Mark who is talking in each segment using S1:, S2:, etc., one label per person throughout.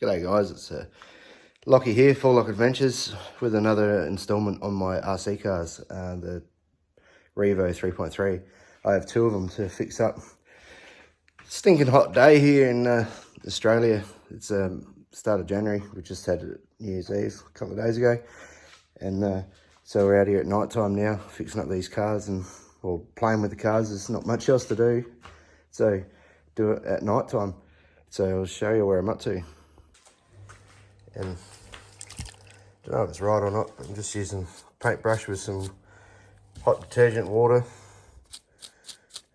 S1: G'day guys, it's Lockie here, Full Lock Adventures, with another installment on my RC cars, the Revo 3.3. I have two of them to fix up. Stinking hot day here in Australia. It's start of January. We just had New Year's Eve a couple of days ago, and so we're out here at night time now, fixing up these cars and playing with the cars. There's not much else to do, so do it at night time. So I'll show you where I'm up to. And I don't know if it's right or not, but I'm just using paintbrush with some hot detergent water.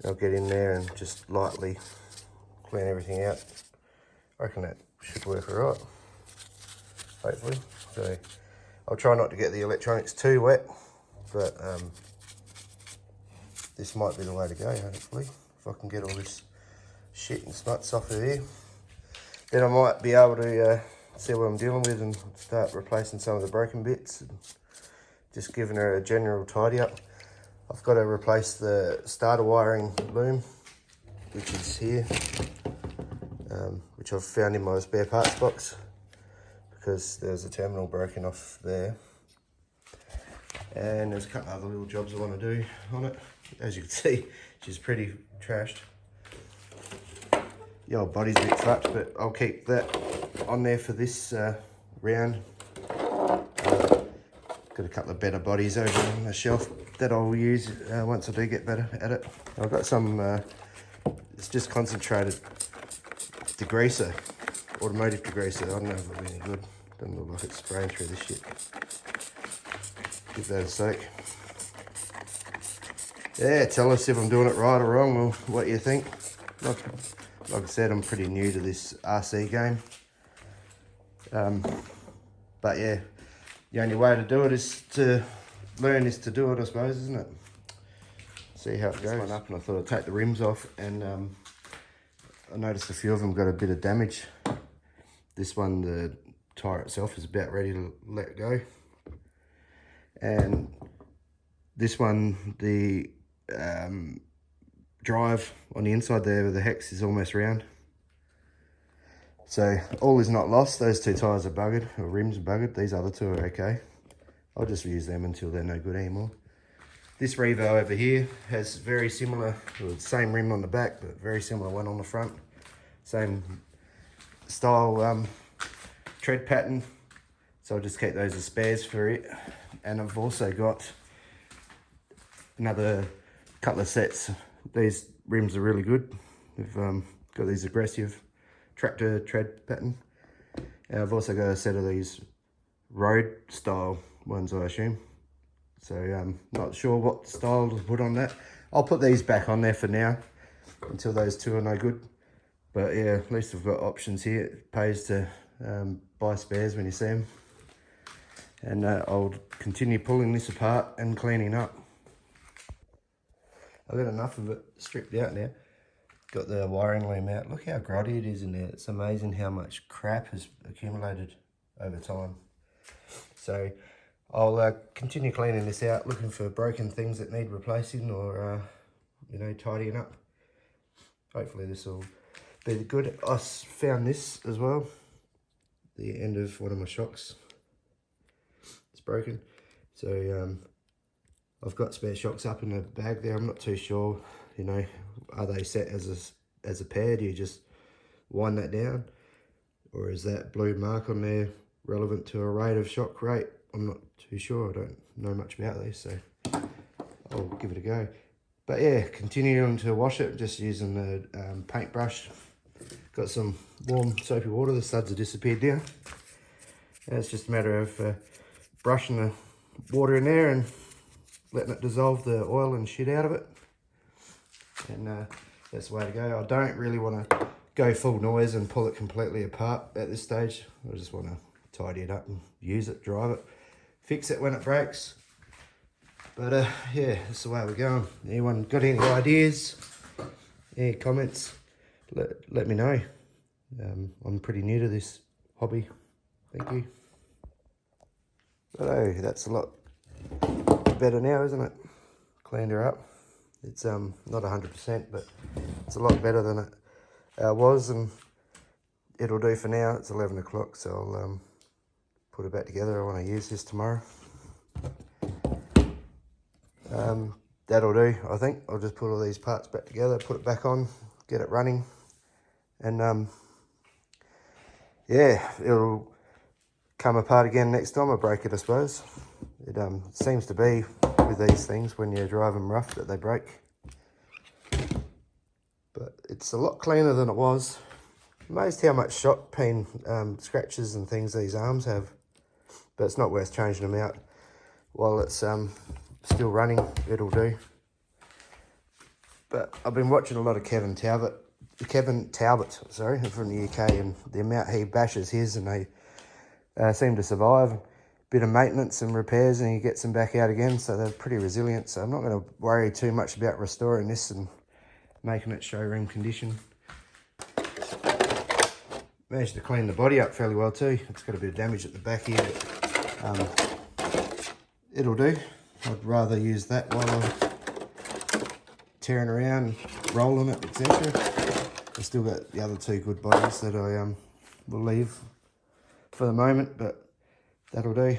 S1: I'll get in there and just lightly clean everything out. I reckon that should work alright, hopefully. So I'll try not to get the electronics too wet, but this might be the way to go, hopefully. If I can get all this shit and smuts off of here, then I might be able to see what I'm dealing with and start replacing some of the broken bits and just giving her a general tidy up. I've got to replace the starter wiring loom, which is here, which I've found in my spare parts box because there's a terminal broken off there. And there's a couple other little jobs I want to do on it. As you can see, she's pretty trashed. The old body's a bit fucked, but I'll keep that on there for this round. Got a couple of better bodies over on the shelf that I'll use once I do get better at it. I've got some, it's just concentrated degreaser, automotive degreaser. I don't know if it'll be any good. Doesn't look like it's spraying through this shit. Give that a sec. Yeah, tell us if I'm doing it right or wrong, or what you think. Like I said, I'm pretty new to this RC game. But yeah, the only way to do it is to learn is to do it, I suppose, isn't it? See how it goes. One up, and I thought I'd take the rims off, and I noticed a few of them got a bit of damage. This one, the tyre itself is about ready to let go. And this one, the drive on the inside there with the hex is almost round. So all is not lost. Those two tyres are buggered, or rims are buggered. These other two are okay. I'll just use them until they're no good anymore. This Revo over here has very similar, well, same rim on the back, but very similar one on the front. Same style tread pattern. So I'll just keep those as spares for it. And I've also got another couple of sets. These rims are really good. We've got these aggressive tractor tread pattern. And I've also got a set of these road style ones, I assume. So I'm not sure what style to put on that. I'll put these back on there for now until those two are no good. But yeah, at least I've got options here. It pays to buy spares when you see them. And I'll continue pulling this apart and cleaning up. I've got enough of it stripped out now. Got the wiring loom out. Look how grotty it is in there. It's amazing how much crap has accumulated over time. So I'll continue cleaning this out, looking for broken things that need replacing or, you know, tidying up. Hopefully this will be good. I found this as well. The end of one of my shocks. It's broken. So I've got spare shocks up in the bag there. I'm not too sure, you know, are they set as a pair? Do you just wind that down? Or is that blue mark on there relevant to a rate of shock rate? I'm not too sure. I don't know much about these, so I'll give it a go. But yeah, continuing to wash it, just using the paintbrush. Got some warm soapy water. The suds have disappeared now. And it's just a matter of brushing the water in there and letting it dissolve the oil and shit out of it. And that's the way to go. I don't really want to go full noise and pull it completely apart at this stage. I just want to tidy it up and use it, drive it, fix it when it breaks. But yeah, that's the way we're going. Anyone got any ideas, any comments, let me know. I'm pretty new to this hobby. Thank you. But oh, that's a lot better now, isn't it? Cleaned her up. It's not 100%, but it's a lot better than it was. And it'll do for now. It's 11 o'clock, so I'll put it back together. I want to use this tomorrow. That'll do, I think. I'll just put all these parts back together, put it back on, get it running, and yeah, it'll come apart again next time I break it, I suppose. It seems to be with these things when you drive them rough that they break. But it's a lot cleaner than it was. Amazed how much shot peen scratches and things these arms have. But it's not worth changing them out while it's still running. It'll do. But I've been watching a lot of Kevin Talbot, sorry, from the UK, and the amount he bashes his, and they seem to survive. A bit of maintenance and repairs and he gets them back out again, so they're pretty resilient. So I'm not going to worry too much about restoring this and making it showroom condition. Managed to clean the body up fairly well too. It's got a bit of damage at the back here, but it'll do. I'd rather use that while I'm tearing around, rolling it, etc. I've still got the other two good bodies that I will leave for the moment, but that'll do.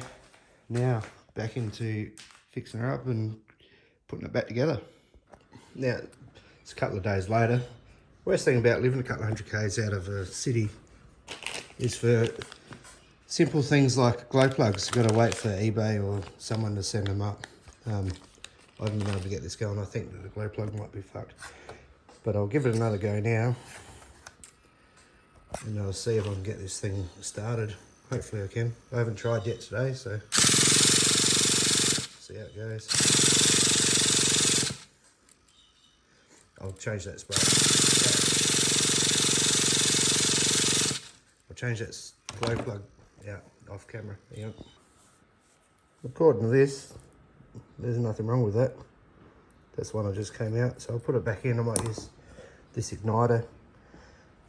S1: Now back into fixing her up and putting it back together. Now it's a couple of days later. Worst thing about living a couple of 100 k's out of a city is for simple things like glow plugs. You've got to wait for eBay or someone to send them up. I haven't been able to get this going. I think that the glow plug might be fucked, but I'll give it another go now, and I'll see if I can get this thing started. Hopefully I can. I haven't tried yet today, so see how it goes. I'll change that spark. I'll change that glow plug out off camera. Yep. According to this, there's nothing wrong with that. That's one I just came out, so I'll put it back in. I might use this igniter.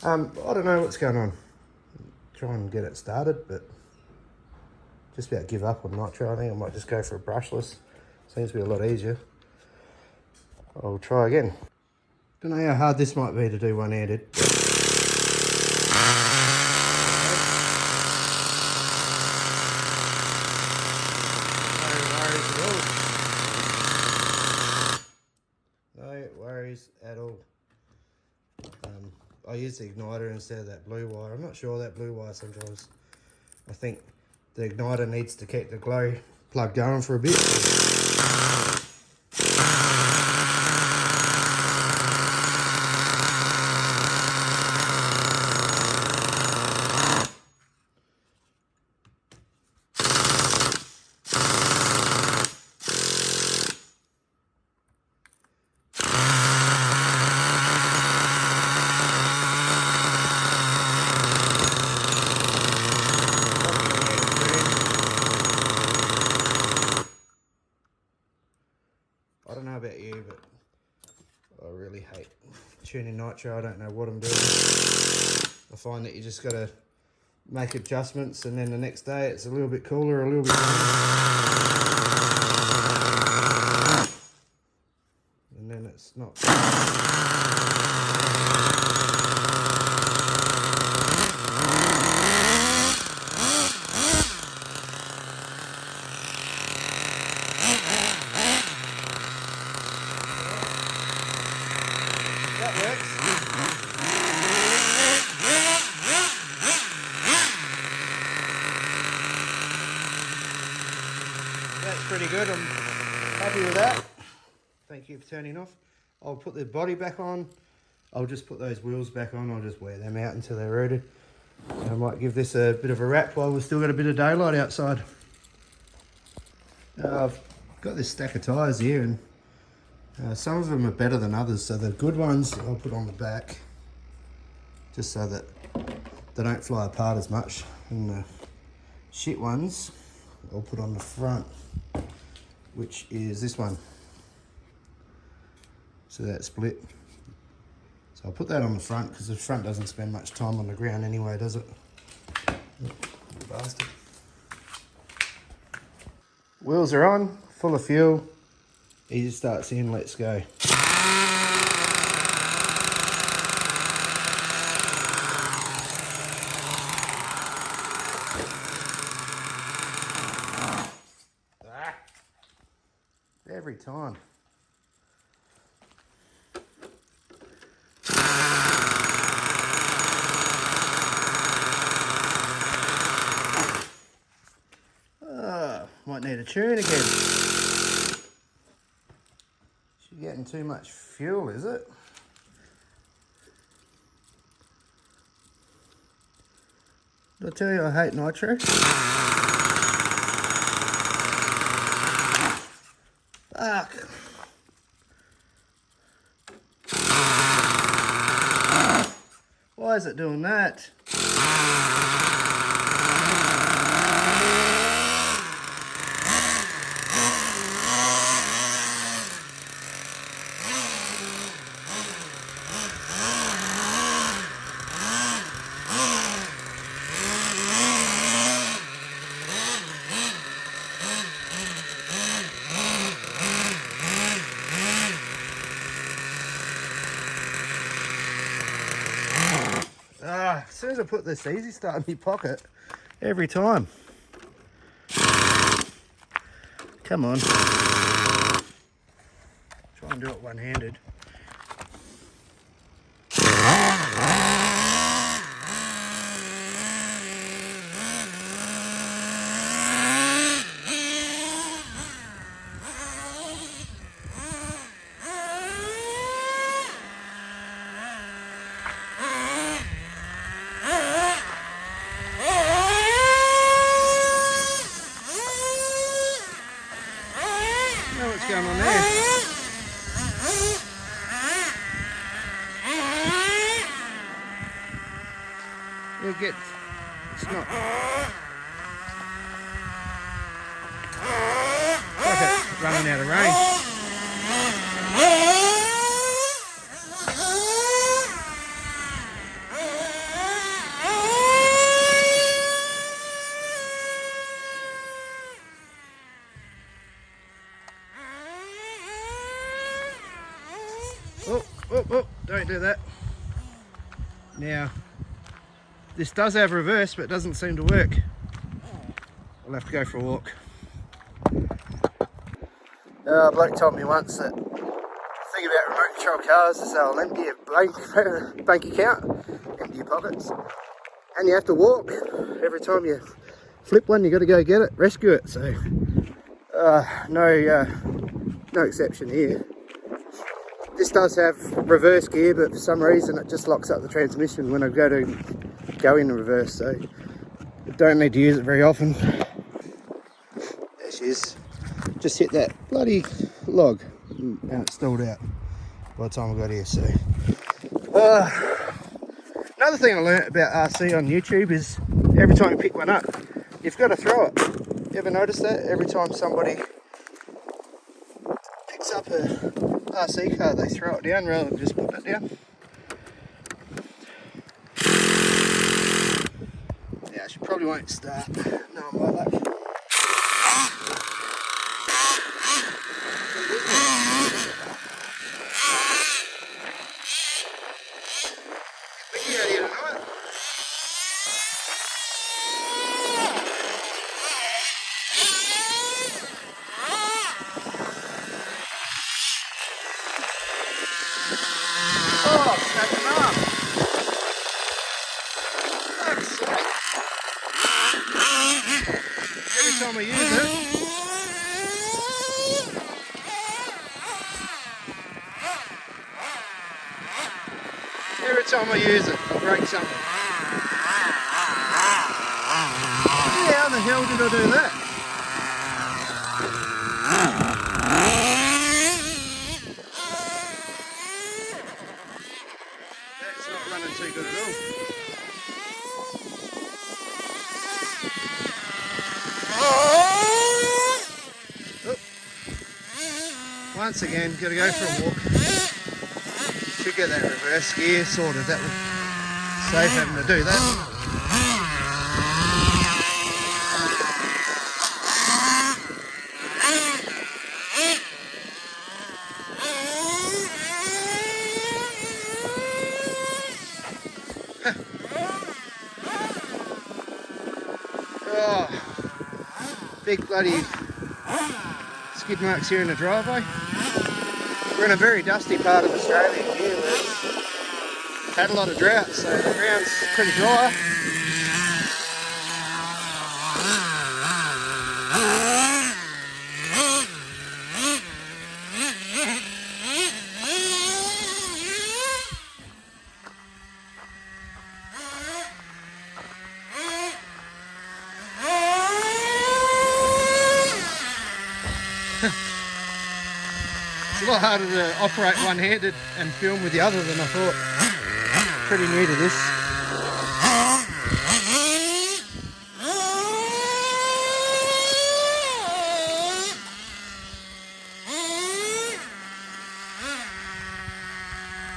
S1: I don't know what's going on. Try and get it started, but just about give up on nitro. I think I might just go for a brushless. Seems to be a lot easier. I'll try again. Don't know how hard this might be to do one-handed. No worries at all. I use the igniter instead of that blue wire. I'm not sure that blue wire sometimes. I think the igniter needs to keep the glow plug going for a bit. I don't know about you, but I really hate tuning nitro. I don't know what I'm doing. I find that you just got to make adjustments, and then the next day it's a little bit cooler, a little bit and then it's not. That works. That's pretty good. I'm happy with that. Thank you for turning off. I'll put the body back on. I'll just put those wheels back on. I'll just wear them out until they're rooted. I might give this a bit of a wrap while we've still got a bit of daylight outside. I've got this stack of tyres here, and some of them are better than others. So the good ones I'll put on the back, just so that they don't fly apart as much. And the shit ones I'll put on the front, which is this one. So that split. So I'll put that on the front because the front doesn't spend much time on the ground anyway, does it? Bastard. Wheels are on, full of fuel. Ezy Start's in, let's go. every time. Might need a tune again. She's getting too much fuel, is it? Did I tell you I hate nitro? Fuck. Why is it doing that? As soon as I put this Ezy Start in my pocket, every time. Come on. Try and do it one-handed. What's going on there? You'll get, it's not, like it's running out of range. Oh, don't do that. Now, this does have reverse, but it doesn't seem to work. I'll have to go for a walk. A bloke told me once that the thing about remote control cars is they'll empty your bank account, empty your pockets, and you have to walk. Every time you flip one, you got to go get it, rescue it. So, no exception here. This does have reverse gear, but for some reason it just locks up the transmission when I go in reverse, so I don't need to use it very often. There she is. Just hit that bloody log and it stalled out by the time I got here. So another thing I learnt about RC on YouTube is every time you pick one up, you've got to throw it. You ever notice that? Every time somebody picks up a RC car, they throw it down rather than just put it down. Yeah, she probably won't start. No, my luck. Oh, snap him up. Fuck's sake. Every time I use it. Every time I use it, I break something. Yeah, how the hell did I do that? That's not running too good at all. Oh. Once again, gotta go for a walk. Should get that reverse gear sorted. That would save having to do that. Oh, big bloody skid marks here in the driveway. We're in a very dusty part of Australia here where it's had a lot of drought, so the ground's pretty dry. It's a lot harder to operate one-handed and film with the other than I thought. Pretty new to this.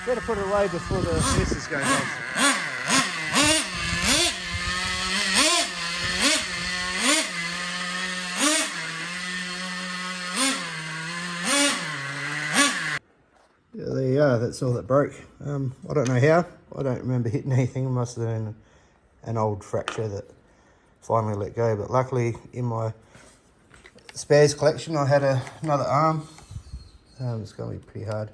S1: Better put it away before the missus goes off. Yeah, there you are, that's all that broke. I don't know how. I don't remember hitting anything. It must have been an old fracture that finally let go. But luckily in my spares collection I had another arm. It's going to be pretty hard.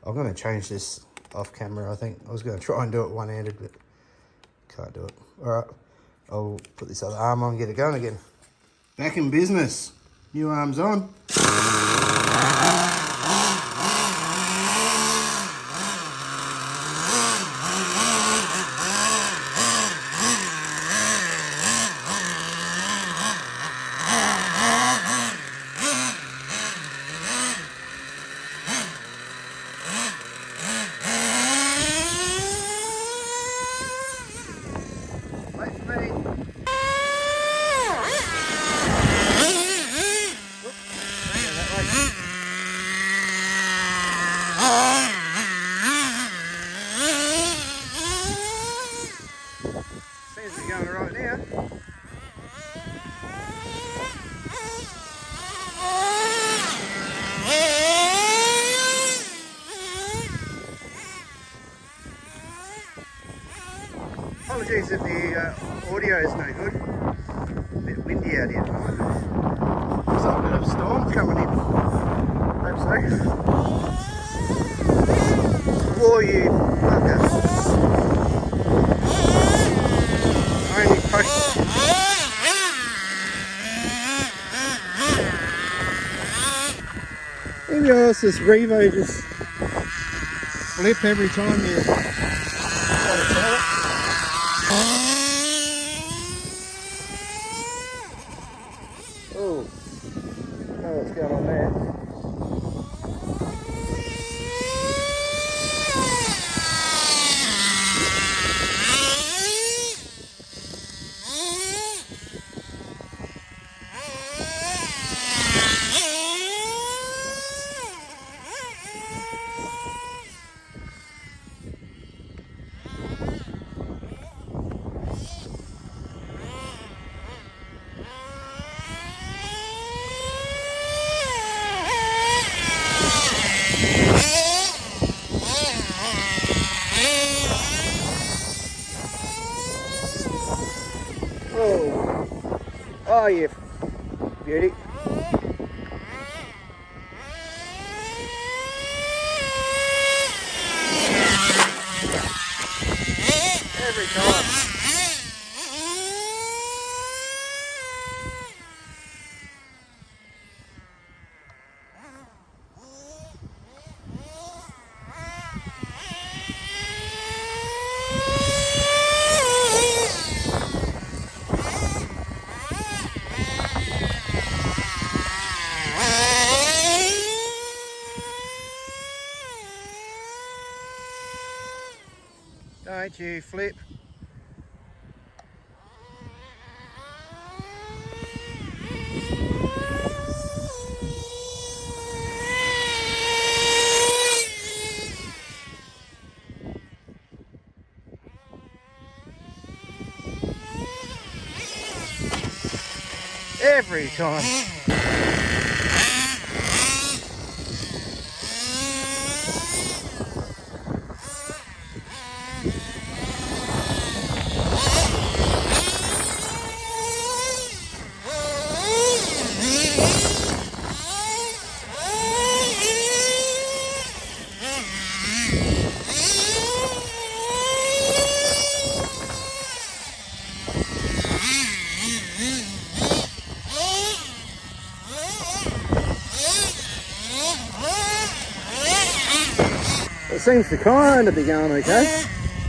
S1: I'm going to change this off camera, I think. I was going to try and do it one-handed, but can't do it. Alright, I'll put this other arm on and get it going again. Back in business. New arms on. Seems to be going right now. Apologies if the audio is no good. A bit windy out here tonight. Looks like a bit of a storm coming in. Hope so. Before you only post. Maybe else this Revo just flip every time you try to tell it. Oh, I know what's going on there. Oh, you beauty. Every time. Don't you flip. Every time. seems to kind of be going okay.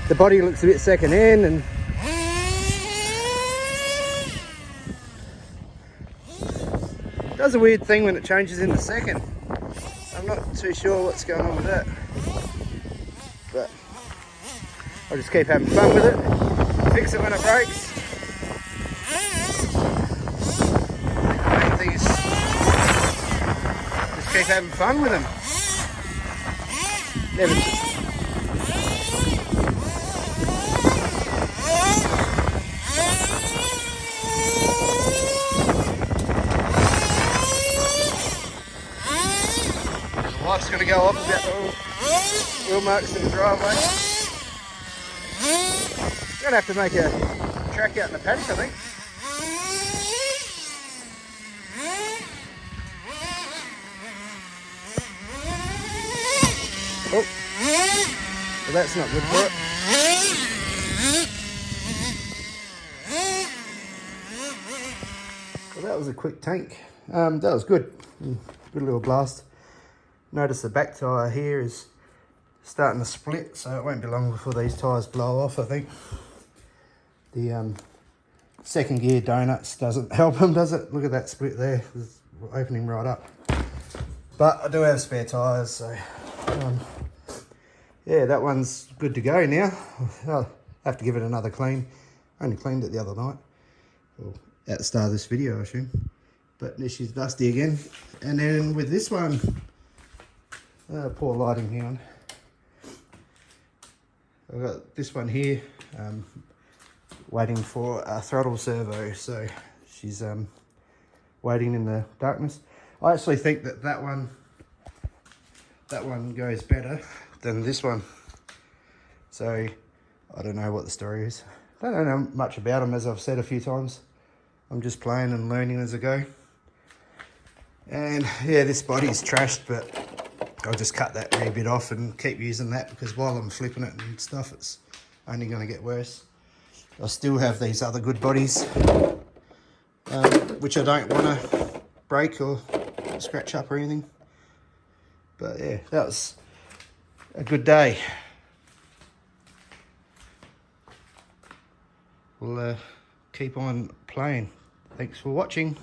S1: The body looks a bit second hand, and it does a weird thing when it changes into second. I'm not too sure what's going on with that, but I'll just keep having fun with it, fix it when it breaks. The main thing is just keep having fun with them. Never. The wife's going to go off about the wheel marks in the driveway. We're going to have to make a track out in the paddock, I think. Oh, well, that's not good for it. Well, that was a quick tank. That was good. Good little blast. Notice the back tyre here is starting to split, so it won't be long before these tyres blow off, I think. The second gear donuts doesn't help them, does it? Look at that split there. It's opening right up. But I do have spare tyres, so yeah, that one's good to go now. I'll have to give it another clean. I only cleaned it the other night. Well, at the start of this video, I assume. But she's dusty again. And then with this one, poor lighting here on. I've got this one here, waiting for a throttle servo. So she's waiting in the darkness. I actually think that one goes better than this one. So I don't know what the story is. I don't know much about them, as I've said a few times. I'm just playing and learning as I go. And yeah, this body's trashed, but I'll just cut that wee bit off and keep using that, because while I'm flipping it and stuff, it's only going to get worse. I still have these other good bodies, which I don't want to break or scratch up or anything. But yeah, that was a good day. We'll keep on playing. Thanks for watching.